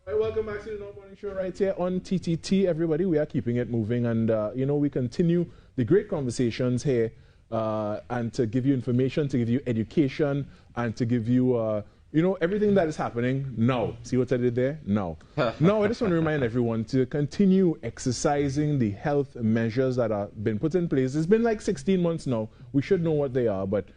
Hi, welcome back to the North Morning Show right here on TTT. Everybody, we are keeping it moving, and we continue the great conversations here, and to give you information, to give you education, and to give you everything that is happening now. See what I did there? Now. Now, I just want to remind everyone to continue exercising the health measures that have been put in place. It's been like 16 months now. We should know what they are, but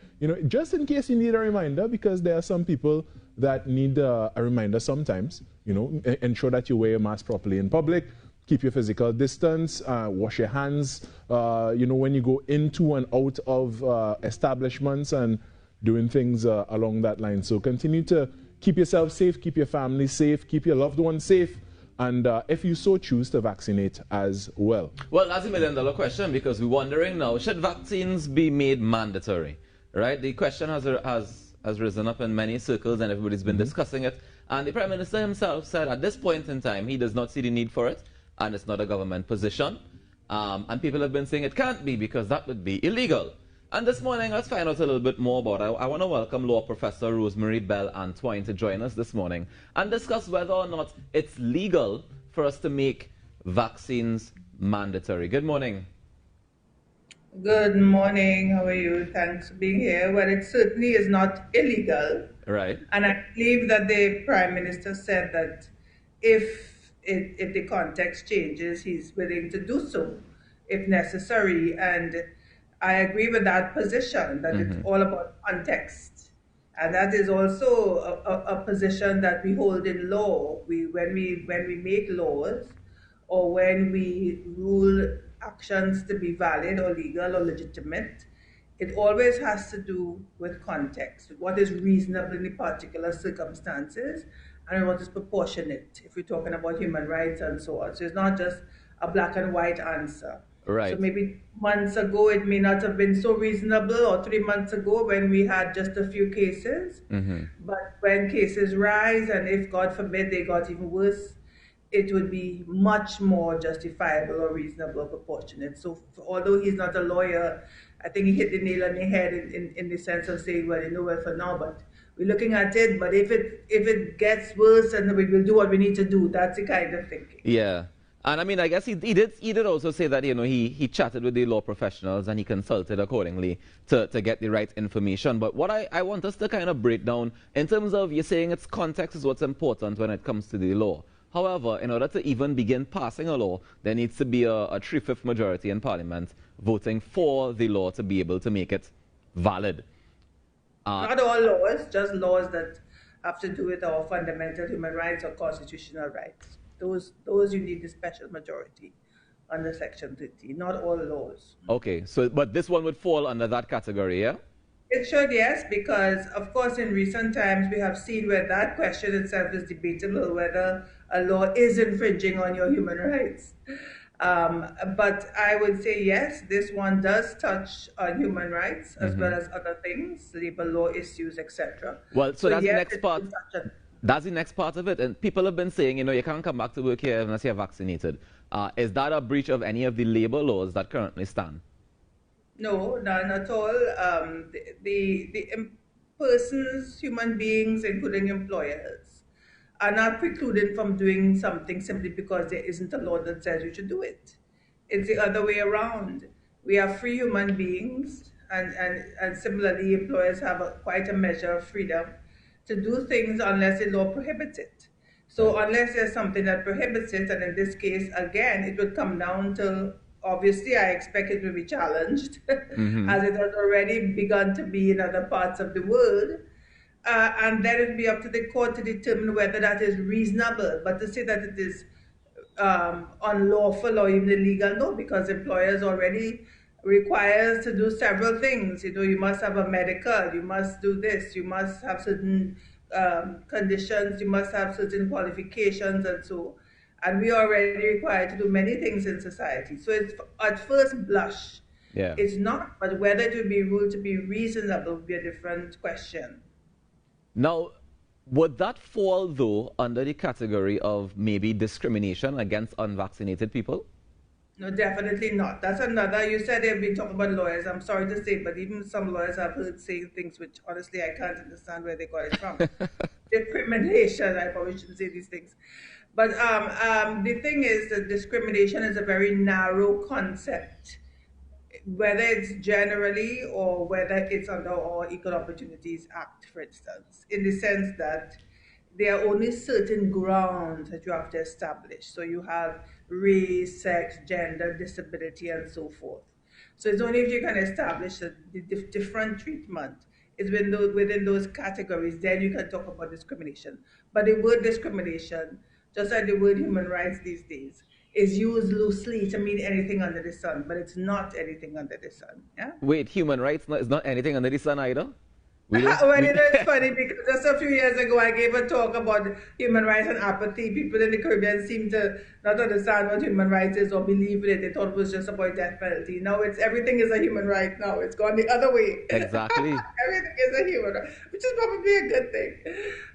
just in case you need a reminder, because there are some people that need a reminder sometimes. Ensure that you wear your mask properly in public, keep your physical distance, wash your hands, when you go into and out of establishments and doing things along that line. So continue to keep yourself safe, keep your family safe, keep your loved ones safe, and if you so choose to vaccinate as well. Well, that's $1 million question, because we're wondering now, should vaccines be made mandatory? Right? The question has risen up in many circles, and everybody's been discussing it. And the Prime Minister himself said at this point in time he does not see the need for it, and it's not a government position. And people have been saying it can't be because that would be illegal. And this morning, let's find out a little bit more about it. I want to welcome Law Professor Rosemary Bell Antoine to join us this morning and discuss whether or not it's legal for us to make vaccines mandatory. Good morning. Good morning. How are you? Thanks for being here. Well, it certainly is not illegal. Right. And I believe that the Prime Minister said that if the context changes, he's willing to do so if necessary. And I agree with that position, that it's all about context. And that is also a position that we hold in law. When we make laws, or when we rule actions to be valid or legal or legitimate, it always has to do with context, what is reasonable in the particular circumstances, and what is proportionate if we're talking about human rights and so on. So it's not just a black and white answer. Right. So maybe months ago it may not have been so reasonable, or 3 months ago when we had just a few cases. But when cases rise, and if God forbid they got even worse, it would be much more justifiable or reasonable or proportionate. So although he's not a lawyer, I think he hit the nail on the head in the sense of saying, well for now, but we're looking at it, but if it gets worse, and we will do what we need to do, that's the kind of thinking. Yeah. And I mean, I guess he did also say that, he chatted with the law professionals and he consulted accordingly to get the right information. But what I want us to kind of break down, in terms of, you're saying it's context is what's important when it comes to the law. However, in order to even begin passing a law, there needs to be a 3/5 majority in Parliament voting for the law to be able to make it valid. Not all laws, just laws that have to do with our fundamental human rights or constitutional rights. Those you need a special majority under Section 30, not all laws. Okay, but this one would fall under that category, yeah? It should, yes, because, of course, in recent times we have seen where that question itself is debatable, whether a law is infringing on your human rights. But I would say, yes, this one does touch on human rights as well as other things, labor law issues, etc. Well, so that's yes, the next part. That's the next part of it. And people have been saying, you can't come back to work here unless you're vaccinated. Is that a breach of any of the labor laws that currently stand? No, none at all. The persons, human beings, including employers, are not precluded from doing something simply because there isn't a law that says you should do it. It's the other way around. We are free human beings, and similarly, employers have quite a measure of freedom to do things unless the law prohibits it. So unless there's something that prohibits it, and in this case, again, it would come down to, obviously, I expect it will be challenged, as it has already begun to be in other parts of the world. And then it will be up to the court to determine whether that is reasonable. But to say that it is unlawful or even illegal, no, because employers already requires to do several things. You must have a medical, you must do this, you must have certain conditions, you must have certain qualifications and so. And we are already required to do many things in society. So it's, at first blush, it's not, but whether it will be ruled to be reasonable would be a different question. Now, would that fall, though, under the category of maybe discrimination against unvaccinated people? No, definitely not. That's another. You said they've been talking about lawyers. I'm sorry to say, but even some lawyers I've heard saying things which honestly I can't understand where they got it from. discrimination. I probably shouldn't say these things. But the thing is that discrimination is a very narrow concept, whether it's generally or whether it's under our Equal Opportunities Act, for instance, in the sense that there are only certain grounds that you have to establish. So you have race, sex, gender, disability, and so forth. So it's only if you can establish the different treatment is within those categories, then you can talk about discrimination. But the word discrimination, just like the word human rights these days, is used loosely to mean anything under the sun, but it's not anything under the sun. Yeah. Wait, human rights is not anything under the sun either? Well, you know, it's funny because just a few years ago, I gave a talk about human rights and apathy. People in the Caribbean seem to not understand what human rights is or believe in it. They thought it was just about death penalty. Now it's everything is a human right now. It's gone the other way. Exactly. Everything is a human right, which is probably a good thing.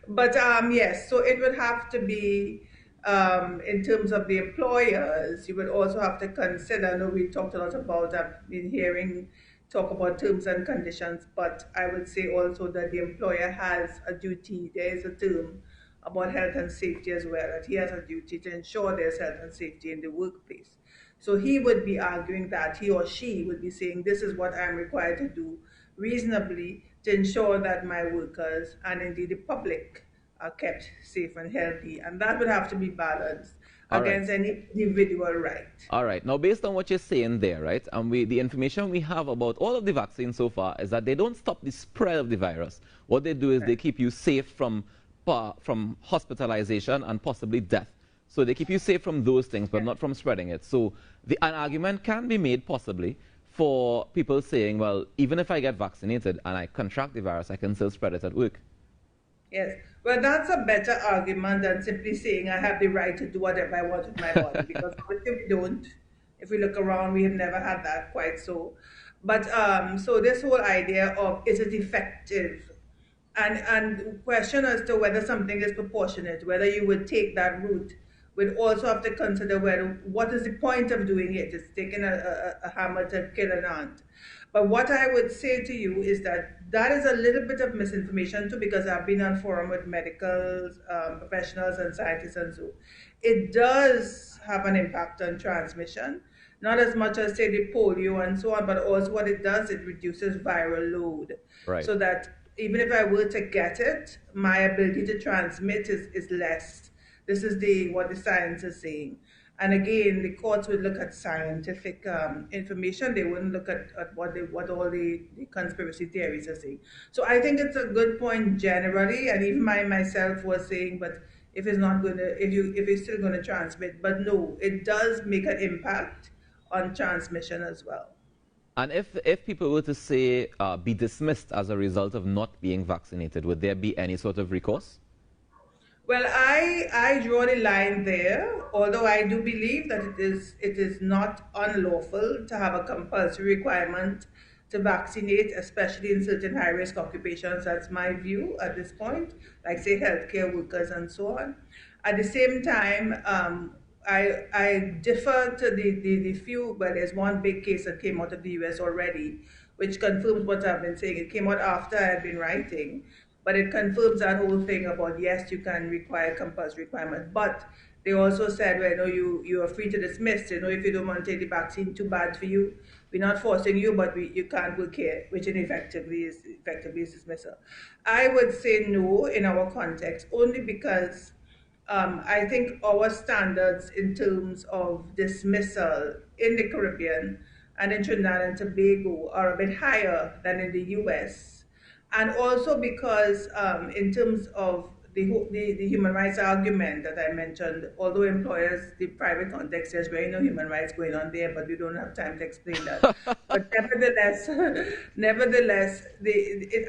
But yes, so it would have to be, in terms of the employers, you would also have to consider, I know we talked a lot about, I've been hearing talk about terms and conditions, but I would say also that the employer has a duty. There is a term about health and safety as well, that he has a duty to ensure there's health and safety in the workplace. So he would be arguing that, he or she would be saying, this is what I'm required to do reasonably to ensure that my workers and indeed the public are kept safe and healthy. And that would have to be balanced against any individual right. All right. Now, based on what you're saying there, right, and the information we have about all of the vaccines so far is that they don't stop the spread of the virus. What they do is they keep you safe from hospitalization and possibly death. So they keep you safe from those things, but not from spreading it. So an argument can be made possibly for people saying, well, even if I get vaccinated and I contract the virus, I can still spread it at work. Yes. Well, that's a better argument than simply saying I have the right to do whatever I want with my body, because obviously we don't. If we look around, we have never had that quite so. But so this whole idea of is it effective, and question as to whether something is proportionate, whether you would take that route, we'd also have to consider what is the point of doing it. It's taking a hammer to kill an ant. But what I would say to you is that is a little bit of misinformation too, because I've been on forum with medical professionals and scientists and so. It does have an impact on transmission, not as much as say the polio and so on, but also what it does, it reduces viral load. Right. So that even if I were to get it, my ability to transmit is less. This is what the science is saying. And again, the courts would look at scientific information. They wouldn't look at what all the conspiracy theories are saying. So I think it's a good point generally, and even myself was saying, but if it's not going to, if it's still going to transmit, but no, it does make an impact on transmission as well. And if people were to say be dismissed as a result of not being vaccinated, would there be any sort of recourse? Well, I draw the line there, although I do believe that it is not unlawful to have a compulsory requirement to vaccinate, especially in certain high-risk occupations. That's my view at this point, like say healthcare workers and so on. At the same time, I differ to the few, but there's one big case that came out of the US already, which confirms what I've been saying. It came out after I had been writing. But it confirms that whole thing about, yes, you can require compulsory requirement. But they also said, well, no, you are free to dismiss. You know, if you don't want to take the vaccine, too bad for you. We're not forcing you, but you can't work here, which effectively is dismissal. I would say no in our context, only because I think our standards in terms of dismissal in the Caribbean and in Trinidad and Tobago are a bit higher than in the US. And also because in terms of the human rights argument that I mentioned, although employers, the private context, there's very no human rights going on there, but we don't have time to explain that. But nevertheless,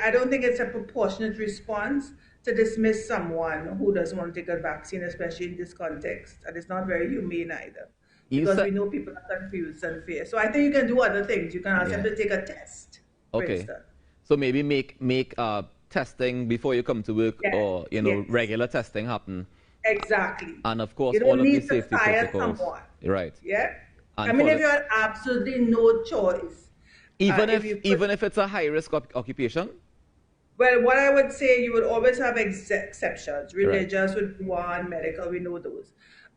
I don't think it's a proportionate response to dismiss someone who doesn't want to take a vaccine, especially in this context. And it's not very humane either. Because we know people are confused and fear. So I think you can do other things. You can ask them to take a test, for instance. So maybe make testing before you come to work, or regular testing happen. Exactly. And of course, all of the safety protocols. Someone. Right. Yeah. And I mean, if you had absolutely no choice, even if it's a high risk occupation. Well, what I would say, you would always have exceptions. Right. Religious would be one, medical, we know those.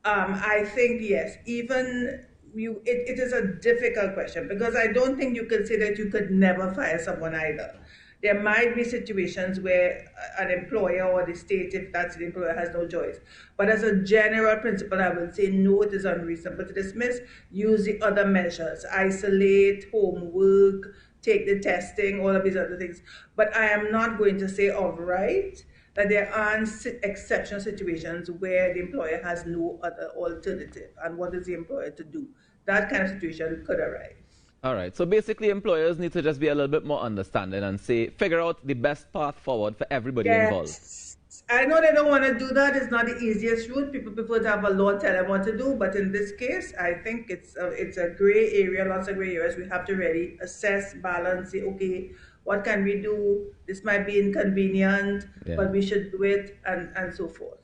I think, yes, even it is a difficult question because I don't think you could say that you could never fire someone either. There might be situations where an employer or the state, if that's the employer, has no choice. But as a general principle, I would say no, it is unreasonable to dismiss. Use the other measures, isolate, homework, take the testing, all of these other things. But I am not going to say outright that there aren't exceptional situations where the employer has no other alternative. And what is the employer to do? That kind of situation could arise. All right. So basically, employers need to just be a little bit more understanding and figure out the best path forward for everybody involved. Yes. I know they don't want to do that. It's not the easiest route. People prefer to have a law tell them what to do. But in this case, I think it's a gray area, lots of gray areas. We have to really assess, balance, say, okay, what can we do? This might be inconvenient, but we should do it, and so forth.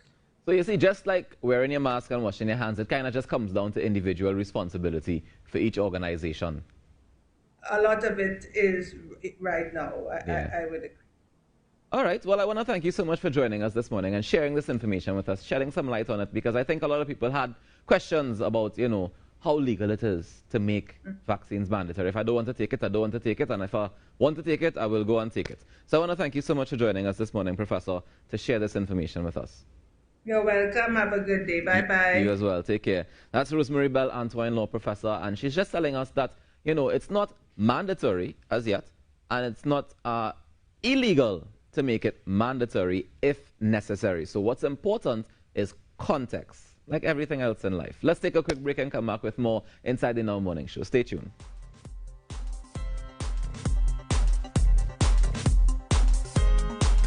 So you see, just like wearing your mask and washing your hands, it kind of just comes down to individual responsibility for each organization. A lot of it is right now. I would agree. All right. Well, I want to thank you so much for joining us this morning and sharing this information with us, shedding some light on it, because I think a lot of people had questions about, you know, how legal it is to make vaccines mandatory. If I don't want to take it, I don't want to take it. And if I want to take it, I will go and take it. So I want to thank you so much for joining us this morning, Professor, to share this information with us. You're welcome. Have a good day. Bye-bye. You as well. Take care. That's Rosemary Bell, Antoine Law Professor, and she's just telling us that, you know, it's not mandatory as yet, and it's not illegal to make it mandatory if necessary. So what's important is context, like everything else in life. Let's take a quick break and come back with more inside the Now Morning Show. Stay tuned.